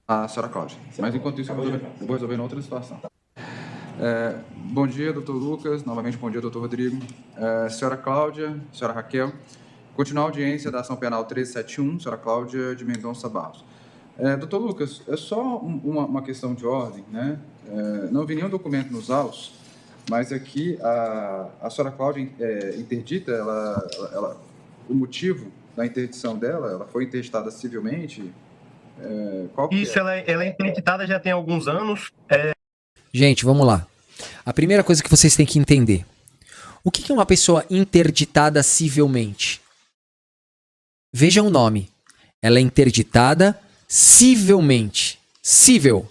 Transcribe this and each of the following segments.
a senhora Cláudia. Mas enquanto isso, eu vou resolver outra situação. Bom dia, doutor Lucas. Novamente, bom dia, doutor Rodrigo. Senhora Cláudia, senhora Raquel. Continuar a audiência da ação penal 1371, senhora Cláudia de Mendonça Barros. Doutor Lucas, é só uma questão de ordem, né? Não vi nenhum documento nos autos, mas aqui a senhora Cláudia interdita, o motivo da interdição dela, ela foi interditada civilmente? Qual que Isso, ela é interditada já tem alguns anos. Gente, vamos lá. A primeira coisa que vocês têm que entender. O que é uma pessoa interditada civilmente? Veja o nome. Ela é interditada civilmente. Cível.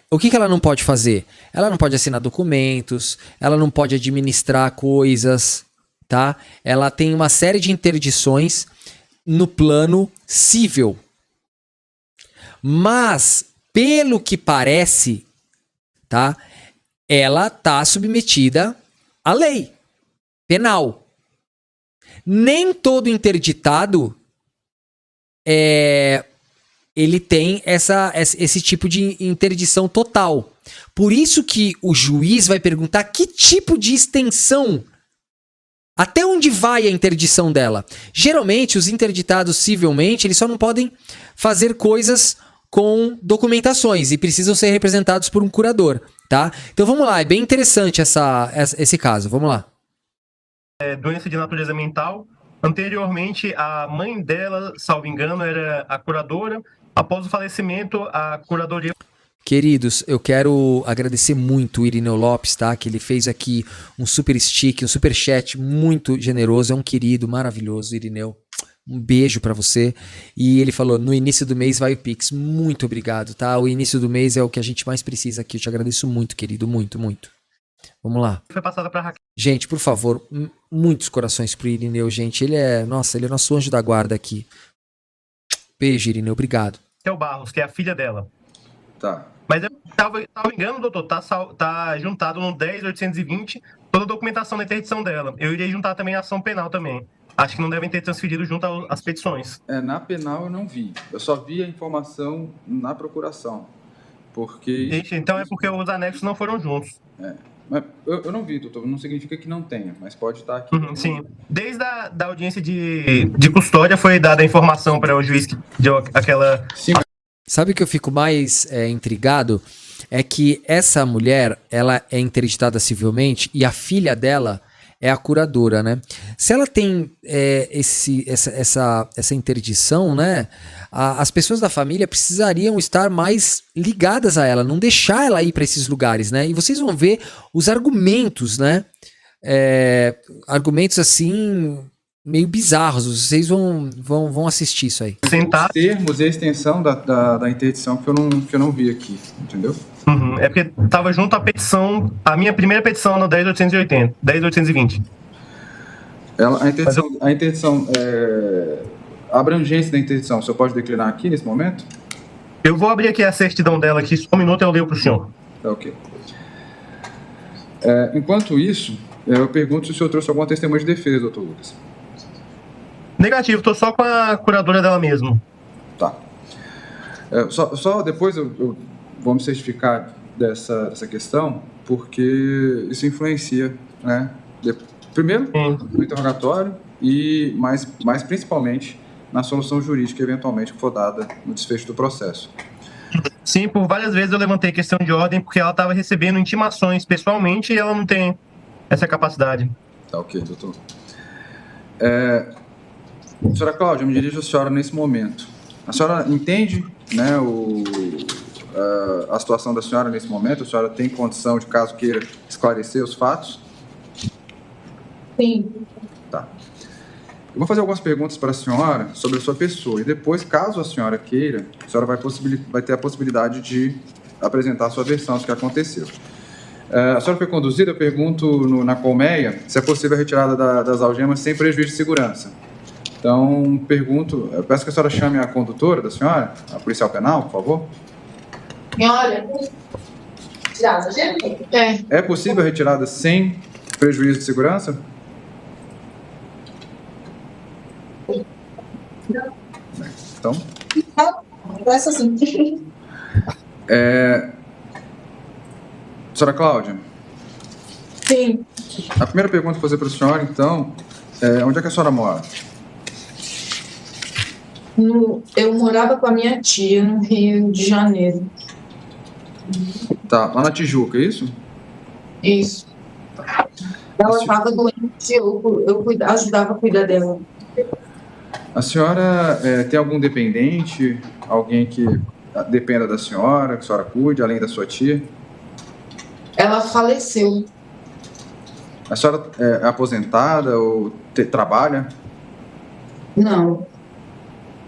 O que ela não pode fazer? Ela não pode assinar documentos, ela não pode administrar coisas, tá? Ela tem uma série de interdições no plano civil. Mas, pelo que parece, tá? Ela tá submetida à lei penal. Nem todo interditado ele tem esse tipo de interdição total. Por isso que o juiz vai perguntar que tipo de extensão, até onde vai a interdição dela. Geralmente, os interditados civilmente, eles só não podem fazer coisas com documentações e precisam ser representados por um curador, tá? Então vamos lá, é bem interessante esse caso, vamos lá. Doença de natureza mental. Anteriormente, a mãe dela, salvo engano, era a curadora. Após o falecimento, a curadoria... Queridos, eu quero agradecer muito o Irineu Lopes, tá? Que ele fez aqui um super stick, um super chat muito generoso. É um querido, maravilhoso, Irineu. Um beijo pra você. E ele falou, no início do mês vai o Pix. Muito obrigado, tá? O início do mês é o que a gente mais precisa aqui. Eu te agradeço muito, querido. Muito, muito. Vamos lá. Foi passada pra Raquel. Gente, por favor, muitos corações pro Irineu, gente. Ele é nosso anjo da guarda aqui. Beijo, Irineu. Obrigado. Raquel Barros, que é a filha dela. Tá. Mas eu tava engano, doutor, tá juntado no 10.820 toda a documentação da interdição dela. Eu irei juntar também a ação penal também. Acho que não devem ter transferido junto às petições. Na penal eu não vi. Eu só vi a informação na procuração. Porque... Gente, então é porque os anexos não foram juntos. Mas eu não vi, doutor. Não significa que não tenha, mas pode estar aqui. Sim. Desde a da audiência de custódia foi dada a informação para o juiz que deu aquela... Sim. Sabe o que eu fico mais intrigado? É que essa mulher, ela é interditada civilmente e a filha dela é a curadora, né? Se ela tem essa interdição, né? As pessoas da família precisariam estar mais ligadas a ela, não deixar ela ir para esses lugares, né? E vocês vão ver os argumentos, né? Argumentos assim meio bizarros. Vocês vão assistir isso aí. Os termos e a extensão da interdição que eu não vi aqui, entendeu? É porque estava junto à petição, a minha primeira petição no 10.880, 10.820. A interdição, a abrangência da interdição, o senhor pode declinar aqui nesse momento? Eu vou abrir aqui a certidão dela, aqui, só um minuto eu leio para o senhor. Tá, ok. Enquanto isso, eu pergunto se o senhor trouxe alguma testemunha de defesa, doutor Lucas. Negativo, estou só com a curadora dela mesmo. Tá. Só depois eu vou me certificar dessa questão, porque isso influencia, né? Primeiro, no interrogatório e mais principalmente na solução jurídica eventualmente que for dada no desfecho do processo. Sim, por várias vezes eu levantei questão de ordem porque ela estava recebendo intimações pessoalmente e ela não tem essa capacidade. Tá, ok, doutor. Senhora Cláudia, eu me dirijo à senhora nesse momento. A senhora entende, né, a situação da senhora nesse momento? A senhora tem condição de, caso queira, esclarecer os fatos? Sim. Tá. Eu vou fazer algumas perguntas para a senhora sobre a sua pessoa e depois, caso a senhora queira, a senhora vai ter a possibilidade de apresentar a sua versão do que aconteceu. A senhora foi conduzida, eu pergunto na colmeia se é possível a retirada das algemas sem prejuízo de segurança. Então, eu peço que a senhora chame a condutora da senhora, a policial penal, por favor. Senhora, tirada, É possível a retirada sem prejuízo de segurança? Não. Então? Essa sim. Senhora Cláudia, Sim, a primeira pergunta que eu vou fazer para a senhora, então, é onde é que a senhora mora? eu morava com a minha tia no Rio de Janeiro. Tá, lá na Tijuca, é isso? Isso. Ela estava doente, eu ajudava a cuidar dela. A senhora tem algum dependente, alguém que dependa da senhora, que a senhora cuide, além da sua tia? Ela faleceu. A senhora é aposentada ou trabalha? Não,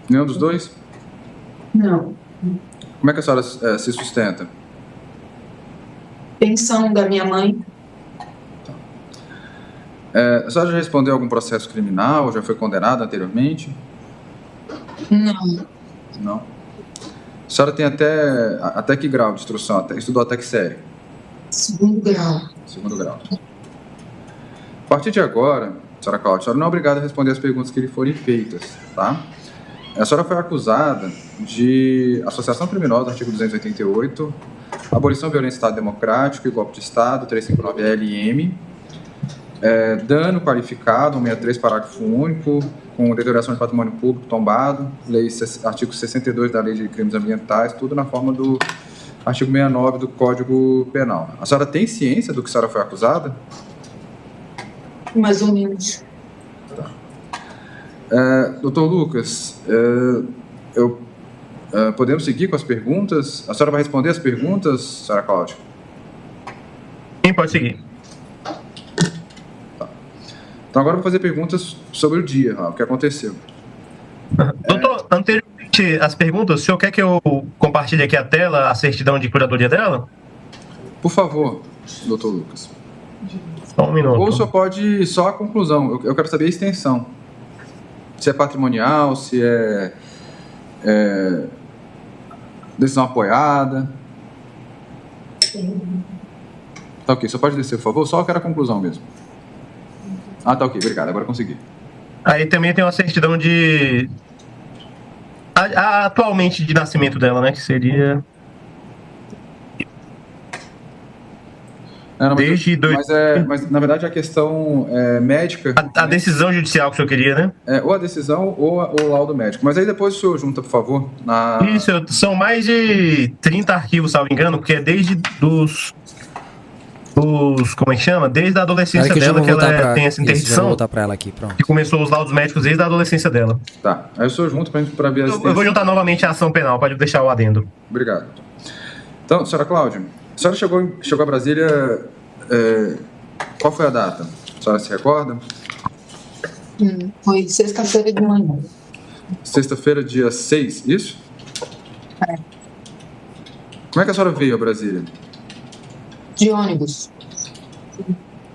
Nenhum dos dois? não. Como é que a senhora se sustenta? Pensão da minha mãe. A senhora já respondeu algum processo criminal? Já foi condenada anteriormente? Não, Não. A senhora tem até que grau de instrução? Estudou até que série? segundo grau. Segundo grau. A partir de agora, senhora Cláudia, a senhora não é obrigada a responder as perguntas que lhe forem feitas, tá? A senhora foi acusada de associação criminosa, artigo 288, abolição, violência, Estado democrático e golpe de Estado, 359-LM, dano qualificado, 163, parágrafo único, com deterioração de patrimônio público tombado, artigo 62 da Lei de Crimes Ambientais, tudo na forma do artigo 69 do Código Penal. A senhora tem ciência do que a senhora foi acusada? Mais ou menos. Doutor Lucas, podemos seguir com as perguntas? A senhora vai responder as perguntas, senhora Cláudia? Sim, pode seguir. Então agora eu vou fazer perguntas sobre o dia, o que aconteceu. Doutor, anteriormente às perguntas, o senhor quer que eu compartilhe aqui a tela, a certidão de curadoria dela? Por favor, doutor Lucas. Só um minuto. Ou o senhor pode só a conclusão, eu quero saber a extensão. Se é patrimonial, se é decisão apoiada. Tá ok, só pode descer, por favor? Só eu quero a conclusão mesmo. Ah, tá ok, obrigado, agora consegui. Aí também tem uma certidão de... atualmente de nascimento dela, né? Que seria... Não, Desde mas na verdade a questão médica... A decisão judicial que o senhor queria, né? Ou a decisão ou o laudo médico. Mas aí depois o senhor junta, por favor. Isso, são mais de 30 arquivos, salvo engano, porque é desde como é que chama? Desde a adolescência dela que ela tem essa interdição. Vou voltar pra ela aqui, pronto. Que começou os laudos médicos desde a adolescência dela. Tá, aí o senhor junta pra ver a Eu vou juntar novamente a ação penal, pode deixar o adendo. Obrigado. Então, senhora Cláudia, a senhora chegou a Brasília, qual foi a data? A senhora se recorda? Foi sexta-feira de manhã. Sexta-feira, dia 6, isso? Como é que a senhora veio a Brasília? De ônibus.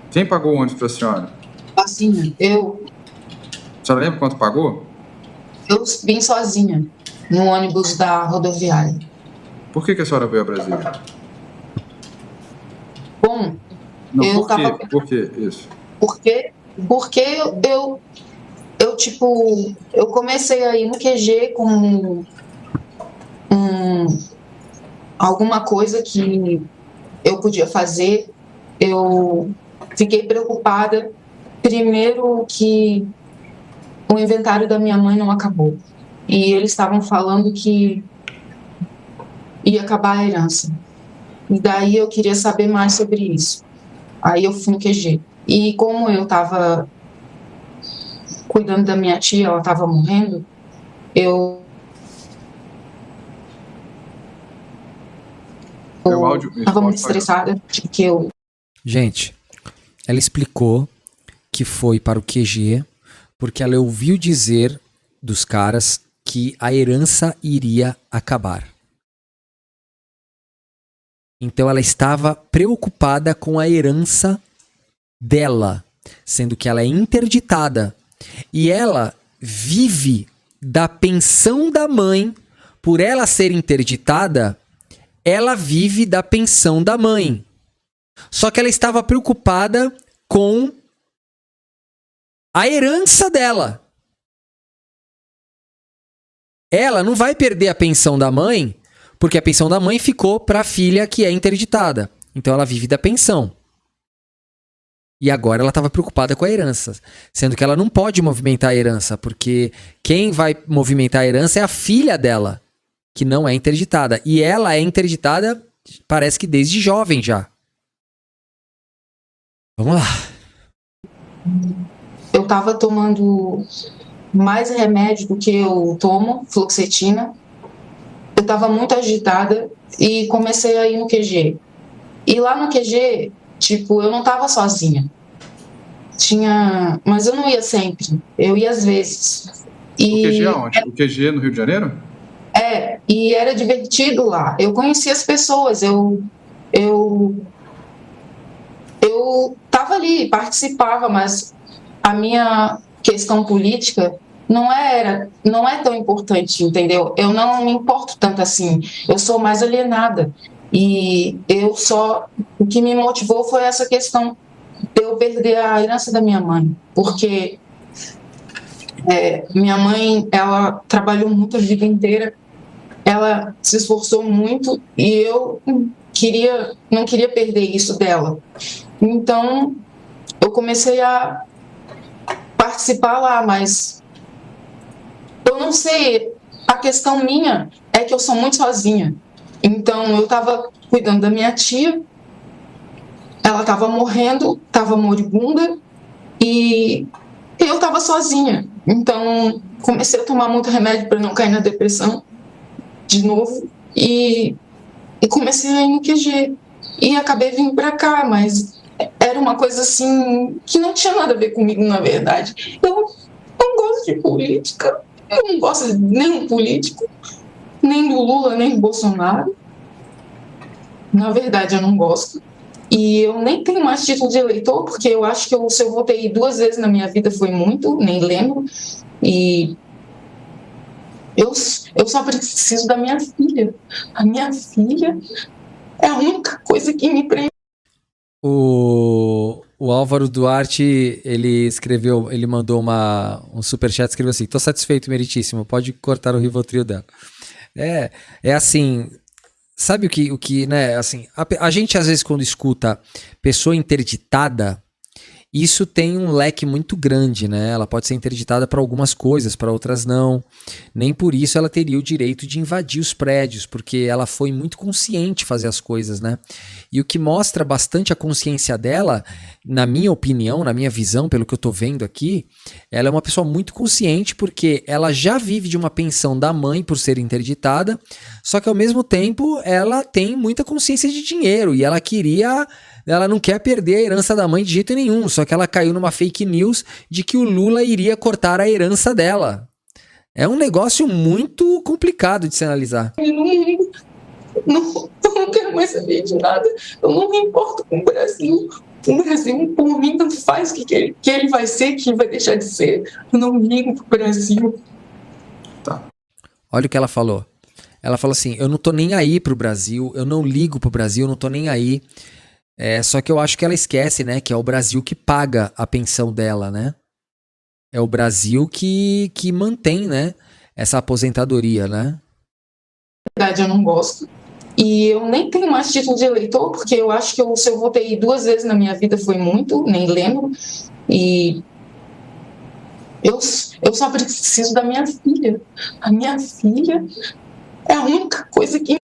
Quem pagou o ônibus para a senhora? Sozinha. A senhora lembra quanto pagou? Eu vim sozinha no ônibus da rodoviária. Por que a senhora veio a Brasília? Bom, não, por que isso? Porque eu comecei a ir no QG com alguma coisa que eu podia fazer. Eu fiquei preocupada, primeiro que o inventário da minha mãe não acabou. E eles estavam falando que ia acabar a herança. E daí eu queria saber mais sobre isso. Aí eu fui no QG. E como eu estava cuidando da minha tia, ela estava morrendo, eu estava muito estressada de que eu... Gente, ela explicou que foi para o QG porque ela ouviu dizer dos caras que a herança iria acabar. Então ela estava preocupada com a herança dela, sendo que ela é interditada. E ela vive da pensão da mãe. Por ela ser interditada, ela vive da pensão da mãe. Só que ela estava preocupada com a herança dela. Ela não vai perder a pensão da mãe Porque a pensão da mãe ficou para a filha que é interditada. Então ela vive da pensão. E agora ela estava preocupada com a herança. Sendo que ela não pode movimentar a herança, porque quem vai movimentar a herança é a filha dela, que não é interditada. E ela é interditada, parece que desde jovem já. Vamos lá. Eu estava tomando mais remédio do que eu tomo, fluoxetina. Eu estava muito agitada e comecei a ir no QG. E lá no QG, tipo, eu não estava sozinha. Mas eu não ia sempre. Eu ia às vezes. O QG aonde? O QG no Rio de Janeiro? E era divertido lá. Eu conhecia as pessoas, eu estava ali, participava, mas a minha questão política não é tão importante, entendeu? Eu não me importo tanto assim. Eu sou mais alienada. E o que me motivou foi essa questão de eu perder a herança da minha mãe, porque minha mãe, ela trabalhou muito a vida inteira, ela se esforçou muito e eu não queria perder isso dela. Então, eu comecei a participar lá, mas eu não sei, a questão minha é que eu sou muito sozinha. Então, eu estava cuidando da minha tia, ela estava morrendo, estava moribunda, e eu estava sozinha. Então, comecei a tomar muito remédio para não cair na depressão de novo, e comecei a ir no QG. E acabei vindo para cá, mas era uma coisa assim que não tinha nada a ver comigo, na verdade. Eu não gosto de política, eu não gosto de nenhum político, nem do Lula, nem do Bolsonaro. Na verdade, eu não gosto. E eu nem tenho mais título de eleitor, porque eu acho que se eu votei 2 vezes na minha vida foi muito, nem lembro. E eu só preciso da minha filha. A minha filha é a única coisa que me prende. O Álvaro Duarte, ele mandou um superchat, escreveu assim: tô satisfeito, meritíssimo, pode cortar o Rivotril dela. É assim, sabe o que, né, assim, a gente às vezes quando escuta pessoa interditada, isso tem um leque muito grande, né? Ela pode ser interditada para algumas coisas, para outras não. Nem por isso ela teria o direito de invadir os prédios, porque ela foi muito consciente de fazer as coisas, né? E o que mostra bastante a consciência dela, na minha opinião, na minha visão, pelo que eu tô vendo aqui, ela é uma pessoa muito consciente, porque ela já vive de uma pensão da mãe por ser interditada, só que ao mesmo tempo ela tem muita consciência de dinheiro e ela não quer perder a herança da mãe de jeito nenhum, só que ela caiu numa fake news de que o Lula iria cortar a herança dela. É um negócio muito complicado de se analisar. Eu não quero mais saber de nada. Eu não me importo com o Brasil. O Brasil, por mim, tanto faz o que ele vai ser, que ele vai deixar de ser. Eu não ligo pro Brasil. Tá. Olha o que ela falou. Ela falou assim: eu não tô nem aí pro Brasil, eu não ligo pro Brasil, eu não tô nem aí. Só que eu acho que ela esquece, né, que é o Brasil que paga a pensão dela, né? É o Brasil que mantém, né, essa aposentadoria, né? Na verdade, eu não gosto. E eu nem tenho mais título de eleitor, porque eu acho que se eu votei 2 vezes na minha vida foi muito, nem lembro. E eu só preciso da minha filha. A minha filha é a única coisa que...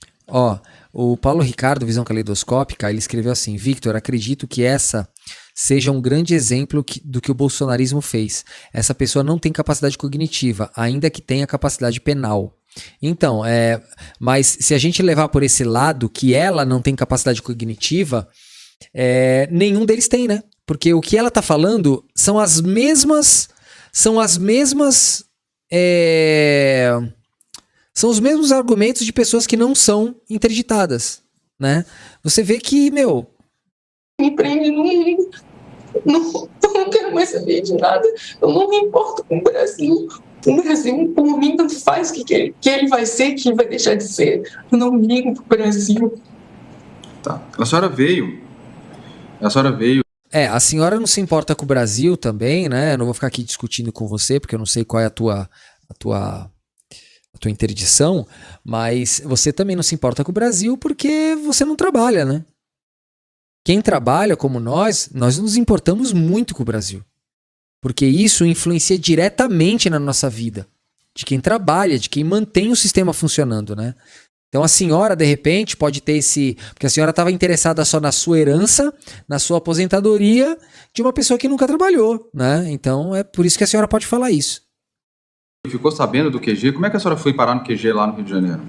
O Paulo Ricardo, Visão Caleidoscópica, ele escreveu assim: Victor, acredito que essa seja um grande exemplo do que o bolsonarismo fez. Essa pessoa não tem capacidade cognitiva, ainda que tenha capacidade penal. Então, mas se a gente levar por esse lado que ela não tem capacidade cognitiva, nenhum deles tem, né? Porque o que ela tá falando são as mesmas são os mesmos argumentos de pessoas que não são interditadas, né? Você vê que, meu... Me prende no mundo. Eu não quero mais saber de nada. Eu não me importo com o Brasil. O Brasil, por mim, tanto faz o que ele vai ser, que ele vai deixar de ser. Eu não ligo pro Brasil. Tá. A senhora veio... A senhora não se importa com o Brasil também, né? Eu não vou ficar aqui discutindo com você, porque eu não sei qual é a tua a tua interdição, mas você também não se importa com o Brasil porque você não trabalha, né? Quem trabalha como nós nos importamos muito com o Brasil. Porque isso influencia diretamente na nossa vida. De quem trabalha, de quem mantém o sistema funcionando, né? Então a senhora, de repente, pode ter esse... Porque a senhora estava interessada só na sua herança, na sua aposentadoria de uma pessoa que nunca trabalhou, né? Então é por isso que a senhora pode falar isso. Ficou sabendo do QG? Como é que a senhora foi parar no QG lá no Rio de Janeiro?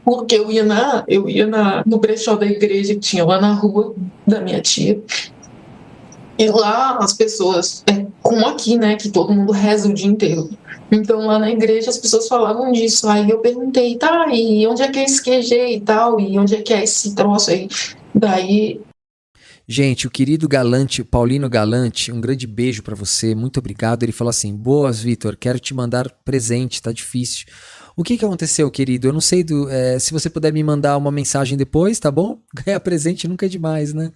Porque eu ia no brechó da igreja que tinha lá na rua da minha tia. E lá as pessoas, como aqui, né, que todo mundo reza o dia inteiro. Então lá na igreja as pessoas falavam disso. Aí eu perguntei, tá, e onde é que é esse QG e tal? E onde é que é esse troço aí? Daí... Gente, o querido Galante, Paulino Galante, um grande beijo pra você, muito obrigado. Ele falou assim: boas, Vitor, quero te mandar presente, tá difícil. O que aconteceu, querido? Eu não sei se você puder me mandar uma mensagem depois, tá bom? Ganhar presente nunca é demais, né?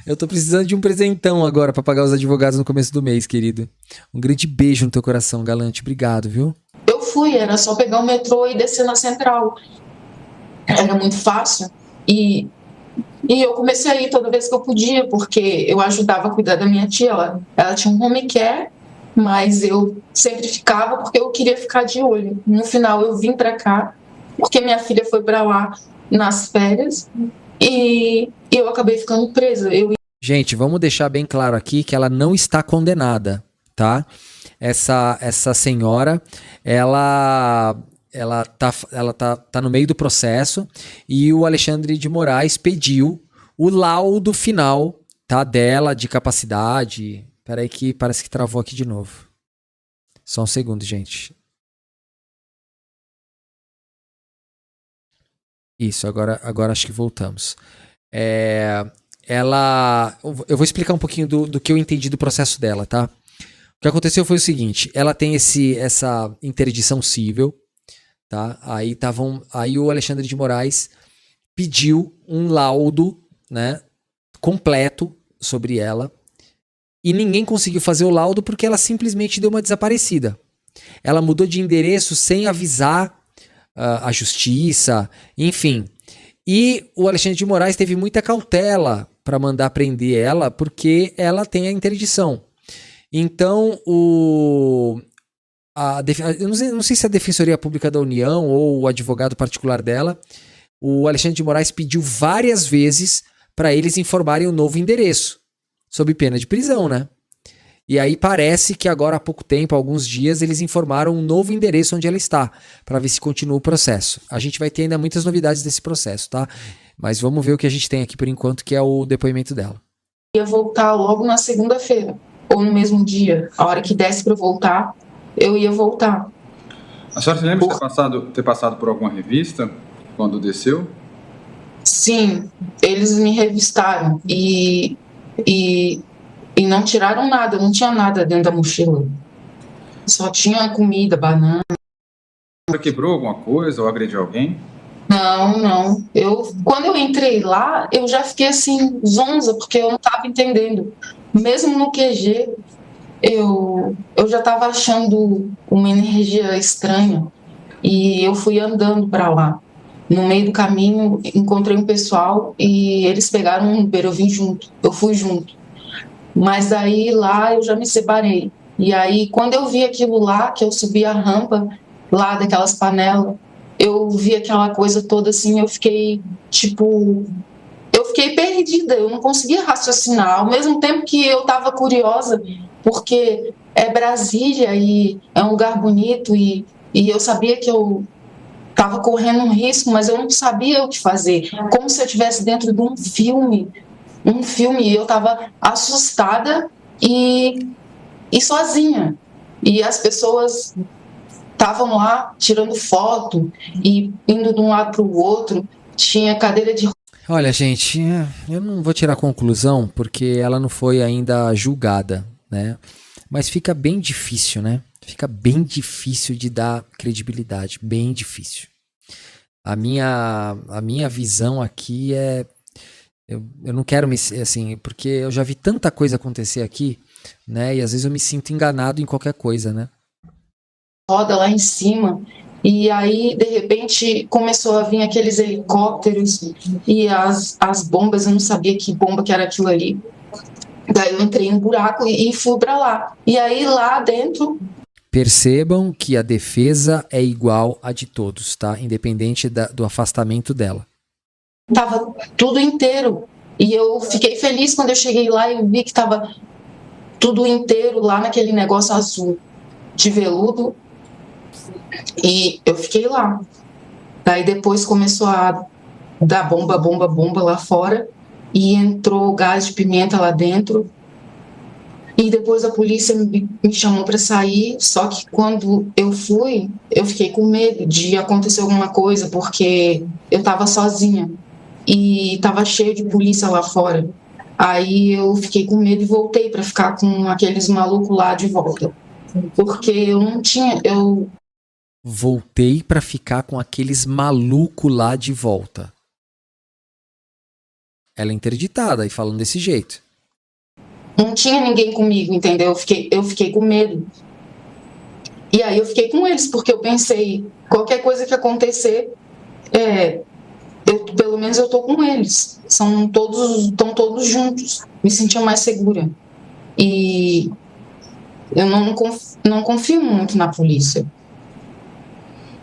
Eu tô precisando de um presentão agora pra pagar os advogados no começo do mês, querido. Um grande beijo no teu coração, Galante, obrigado, viu? Eu fui, era só pegar o metrô e descer na Central. Era muito fácil. E eu comecei a ir toda vez que eu podia, porque eu ajudava a cuidar da minha tia. Ela tinha um home care, mas eu sempre ficava porque eu queria ficar de olho. No final eu vim para cá, porque minha filha foi para lá nas férias, e eu acabei ficando presa. Gente, vamos deixar bem claro aqui que ela não está condenada, tá? Essa senhora, ela tá no meio do processo e o Alexandre de Moraes pediu o laudo final, tá, dela de capacidade. Peraí que parece que travou aqui de novo. Só um segundo, gente. Isso, agora acho que voltamos. Eu vou explicar um pouquinho do que eu entendi do processo dela, tá? O que aconteceu foi o seguinte: ela tem essa interdição civil, tá? Aí o Alexandre de Moraes pediu um laudo, né, completo sobre ela, e ninguém conseguiu fazer o laudo porque ela simplesmente deu uma desaparecida. Ela mudou de endereço sem avisar a justiça, enfim. E o Alexandre de Moraes teve muita cautela para mandar prender ela porque ela tem a interdição. Então, eu não sei se a Defensoria Pública da União ou o advogado particular dela, o Alexandre de Moraes pediu várias vezes para eles informarem o novo endereço, sob pena de prisão, né? E aí parece que agora há pouco tempo, há alguns dias, eles informaram um novo endereço onde ela está, para ver se continua o processo. A gente vai ter ainda muitas novidades desse processo, tá? Mas vamos ver o que a gente tem aqui por enquanto, que é o depoimento dela. Eu ia voltar logo na segunda-feira, ou no mesmo dia. A hora que desse para voltar, eu ia voltar. A senhora se lembra de ter passado por alguma revista quando desceu? Sim, eles me revistaram e não tiraram nada, não tinha nada dentro da mochila. Só tinha comida, banana. Você quebrou alguma coisa ou agrediu alguém? Não. Quando eu entrei lá, eu já fiquei assim, zonza, porque eu não estava entendendo. Mesmo no QG, eu já estava achando uma energia estranha. E eu fui andando para lá. No meio do caminho, encontrei um pessoal e eles pegaram um Uber, eu fui junto. Mas aí lá eu já me separei. E aí, quando eu vi aquilo lá, que eu subi a rampa lá daquelas panelas, eu vi aquela coisa toda assim, eu fiquei perdida, eu não conseguia raciocinar. Ao mesmo tempo que eu estava curiosa, porque é Brasília e é um lugar bonito e eu sabia que eu estava correndo um risco, mas eu não sabia o que fazer. Como se eu estivesse dentro de um filme, eu estava assustada e sozinha. E as pessoas estavam lá tirando foto e indo de um lado para o outro. Tinha cadeira de... Olha, gente, eu não vou tirar conclusão porque ela não foi ainda julgada, né? Mas fica bem difícil, né? Fica bem difícil de dar credibilidade, bem difícil. A minha visão aqui é... Eu não quero me... assim, porque eu já vi tanta coisa acontecer aqui, né? E às vezes eu me sinto enganado em qualquer coisa, né? rodas lá em cima. E aí, de repente, começou a vir aqueles helicópteros e as bombas, eu não sabia que bomba que era aquilo ali. Daí eu entrei no buraco e fui para lá. E aí, lá dentro... Percebam que a defesa é igual a de todos, tá? Independente do afastamento dela. Tava tudo inteiro. E eu fiquei feliz quando eu cheguei lá e vi que tava tudo inteiro lá naquele negócio azul de veludo. E eu fiquei lá. Daí depois começou a dar bomba lá fora. E entrou gás de pimenta lá dentro. E depois a polícia me chamou para sair. Só que quando eu fui, eu fiquei com medo de acontecer alguma coisa, porque eu estava sozinha. E estava cheio de polícia lá fora. Aí eu fiquei com medo e voltei para ficar com aqueles malucos lá de volta. Porque eu não tinha... Voltei para ficar com aqueles malucos lá de volta. Ela é interditada e falando desse jeito. Não tinha ninguém comigo, entendeu? Eu fiquei com medo. E aí eu fiquei com eles, porque eu pensei, qualquer coisa que acontecer, pelo menos eu tô com eles. Estão todos juntos. Me sentia mais segura. E eu não confio muito na polícia.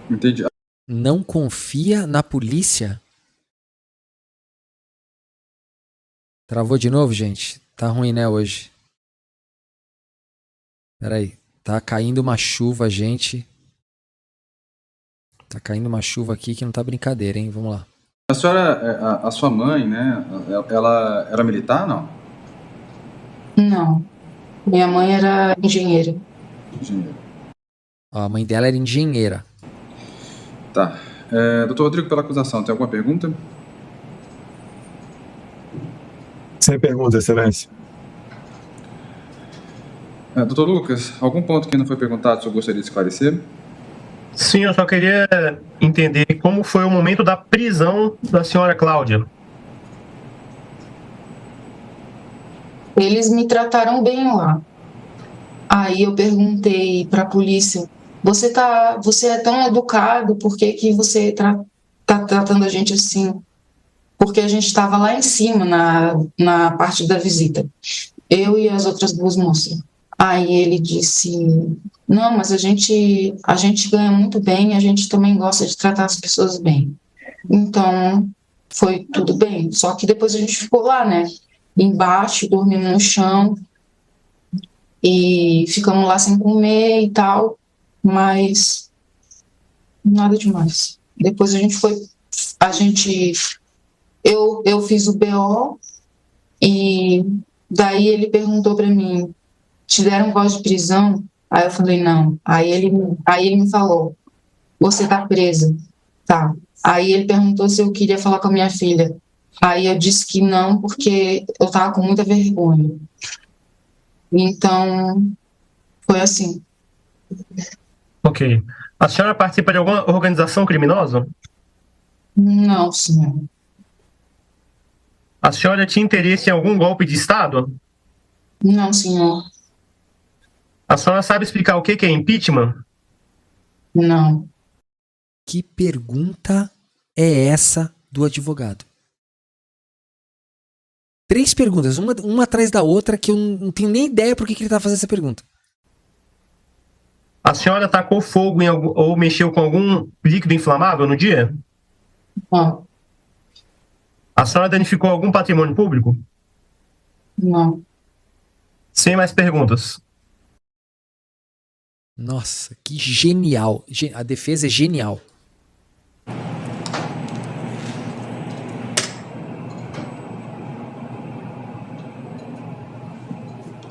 Entendi. Não confia na polícia? Travou de novo, gente? Tá ruim, né, hoje? Peraí. Tá caindo uma chuva, gente. Tá caindo uma chuva aqui que não tá brincadeira, hein? Vamos lá. A senhora, a sua mãe, né? Ela era militar, não? Não. Minha mãe era engenheira. Engenheiro. Ó, a mãe dela era engenheira. Tá. Doutor Rodrigo, pela acusação, tem alguma pergunta? Sem pergunta, excelência. Doutor Lucas, algum ponto que não foi perguntado, o senhor gostaria de esclarecer? Sim, eu só queria entender como foi o momento da prisão da senhora Cláudia. Eles me trataram bem lá. Aí eu perguntei para a polícia, você é tão educado, por que você tá tratando a gente assim? Porque a gente estava lá em cima, na parte da visita. Eu e as outras duas moças. Aí ele disse, não, mas a gente ganha muito bem, a gente também gosta de tratar as pessoas bem. Então, foi tudo bem. Só que depois a gente ficou lá, né? Embaixo, dormindo no chão. E ficamos lá sem comer e tal. Mas nada demais. Depois eu fiz o BO e daí ele perguntou para mim, te deram voz de prisão? Aí eu falei, não. Aí ele me falou, você tá presa. Tá. Aí ele perguntou se eu queria falar com a minha filha. Aí eu disse que não, porque eu tava com muita vergonha. Então, foi assim. Ok. A senhora participa de alguma organização criminosa? Não, senhor. A senhora tinha interesse em algum golpe de Estado? Não, senhor. A senhora sabe explicar o que é impeachment? Não. Que pergunta é essa do advogado? 3 perguntas, uma atrás da outra, que eu não tenho nem ideia por que ele tá fazendo essa pergunta. A senhora tacou fogo ou mexeu com algum líquido inflamável no dia? Não. A senhora danificou algum patrimônio público? Não. Sem mais perguntas. Nossa, que genial. A defesa é genial.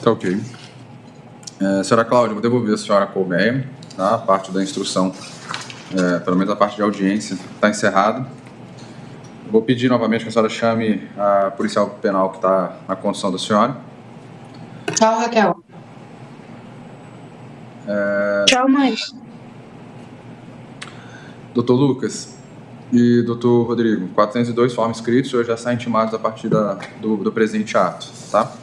Tá ok. Senhora Cláudia, vou devolver a senhora a colmeia, tá? A parte da instrução, pelo menos a parte de audiência, está encerrada. Vou pedir novamente que a senhora chame a policial penal que está na condução da senhora. Tchau, Raquel. Tchau, mãe. Doutor Lucas e doutor Rodrigo, 402 formas escritas, os senhores já saem intimados a partir do presente ato, tá?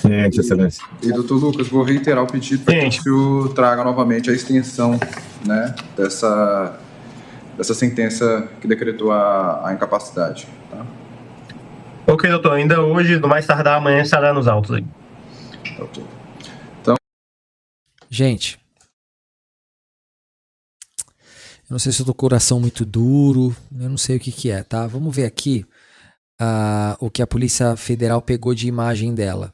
Ciente, Excelência. E, doutor Lucas, vou reiterar o pedido para que o senhor traga novamente a extensão, né, dessa sentença que decretou a incapacidade. Tá? Ok, doutor. Ainda hoje, no mais tardar amanhã, estará nos autos aí. Ok. Gente, eu não sei se eu tô com o coração muito duro, eu não sei o que que é, tá? Vamos ver aqui o que a Polícia Federal pegou de imagem dela.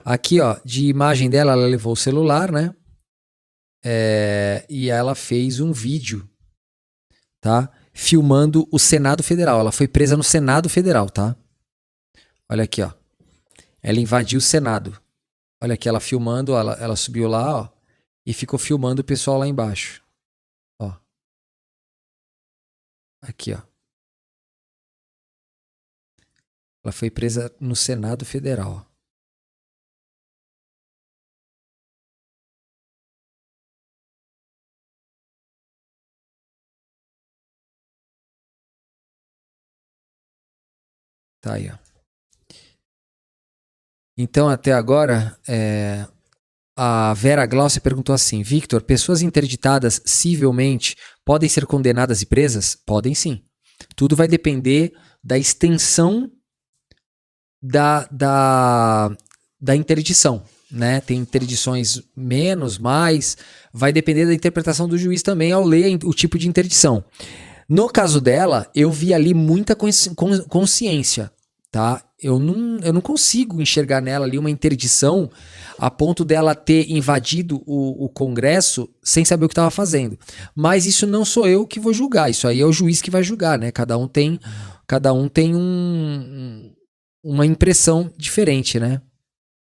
Aqui, ó, de imagem dela, ela levou o celular, né? E ela fez um vídeo, tá? Filmando o Senado Federal. Ela foi presa no Senado Federal, tá? Olha aqui, ó. Ela invadiu o Senado. Olha aqui, ela filmando, ela subiu lá, ó, e ficou filmando o pessoal lá embaixo. Ó. Aqui, ó. Ela foi presa no Senado Federal. Tá aí, ó. Então, até agora, a Vera Glaucia perguntou assim: Victor, pessoas interditadas civilmente podem ser condenadas e presas? Podem sim. Tudo vai depender da extensão da interdição, né? Tem interdições menos, mais, vai depender da interpretação do juiz também ao ler o tipo de interdição. No caso dela, eu vi ali muita consciência, tá? Eu não consigo enxergar nela ali uma interdição a ponto dela ter invadido o Congresso sem saber o que estava fazendo. Mas isso não sou eu que vou julgar, isso aí é o juiz que vai julgar, né? Cada um tem uma impressão diferente, né?